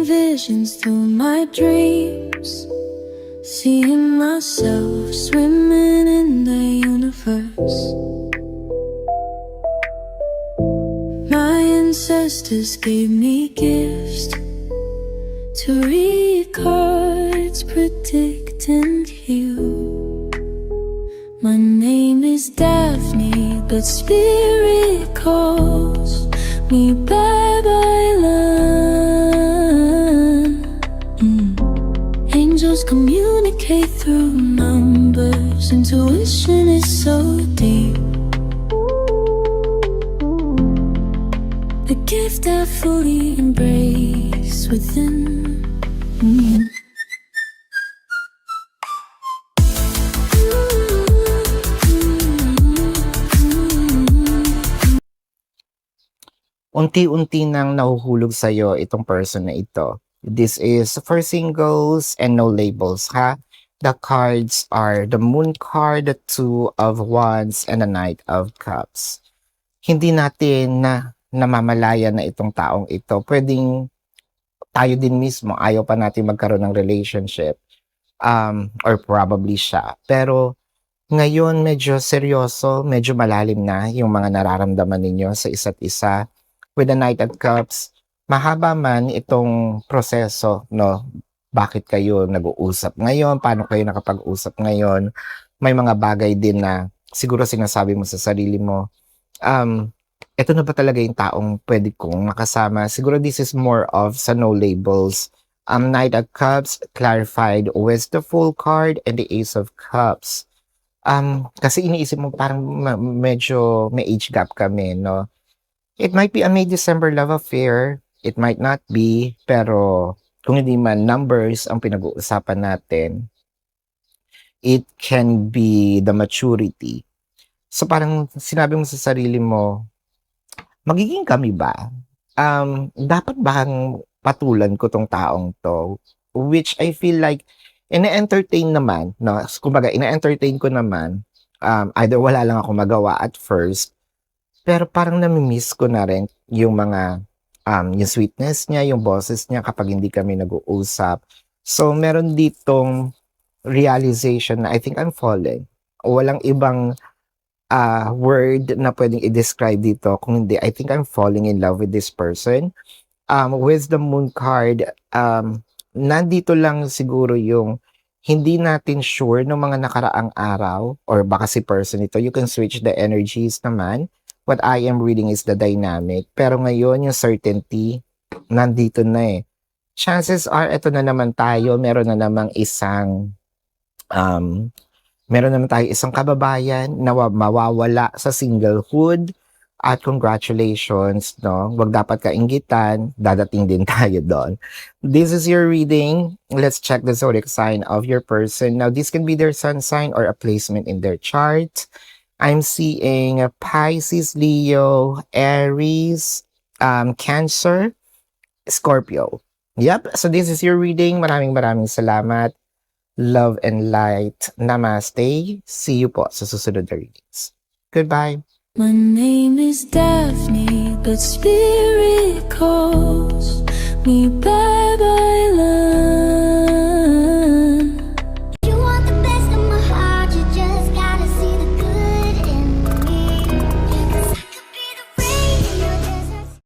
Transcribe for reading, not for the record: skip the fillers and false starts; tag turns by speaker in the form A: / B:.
A: visions through my dreams, seeing myself swimming in the universe. My ancestors gave me gifts to read cards, predict and heal. My name is Daphne, but spirit calls me Babylon. Angels communicate through numbers. Intuition is so deep. The gift I fully embrace within.
B: Unti-unti nang nahuhulog sa'yo itong person na ito. This is for singles and no labels, ha? The cards are the Moon card, the Two of Wands, and the Knight of Cups. Hindi natin namamalayan na itong taong ito. Pwedeng tayo din mismo, ayaw pa natin magkaroon ng relationship. Or probably siya. Pero ngayon medyo seryoso, medyo malalim na yung mga nararamdaman ninyo sa isa't isa. With the Knight of Cups, mahaba man itong proseso, no? Bakit kayo nag-uusap ngayon? Paano kayo nakapag-usap ngayon? May mga bagay din na siguro sinasabi mo sa sarili mo, ito na ba talaga yung taong pwede kong makasama? Siguro this is more of sa no labels. Knight of Cups clarified with the Fool card and the Ace of Cups. Kasi iniisip mo parang medyo may age gap kami, no? It might be a May-December love affair. It might not be. Pero kung hindi man numbers ang pinag-uusapan natin, it can be the maturity. So parang sinabi mo sa sarili mo, magiging kami ba? Dapat bang patulan ko tong taong to? Which I feel like, ina-entertain naman. No? Kumbaga, ina-entertain ko naman. Either wala lang ako magawa at first, pero parang nami-miss ko na rin yung mga, yung sweetness niya, yung boses niya kapag hindi kami nag-uusap. So, meron ditong realization na I think I'm falling. Walang ibang word na pwedeng i-describe dito kung hindi, I think I'm falling in love with this person. With the Moon card, nandito lang siguro yung hindi natin sure ng mga nakaraang araw or baka si person ito, you can switch the energies naman. What I am reading is the dynamic. Pero ngayon, yung certainty, nandito na eh. Chances are, ito na naman tayo, meron na namang isang kababayan na mawawala sa singlehood. At congratulations, no? Wag dapat kainggitan, dadating din tayo doon. This is your reading. Let's check the zodiac sign of your person. Now, this can be their sun sign or a placement in their chart. I'm seeing Pisces, Leo, Aries, Cancer, Scorpio. Yep, so this is your reading. Maraming salamat. Love and light. Namaste. See you po sa susunod na readings. Goodbye.
A: My name is Daphne, but spirit calls me Babylon.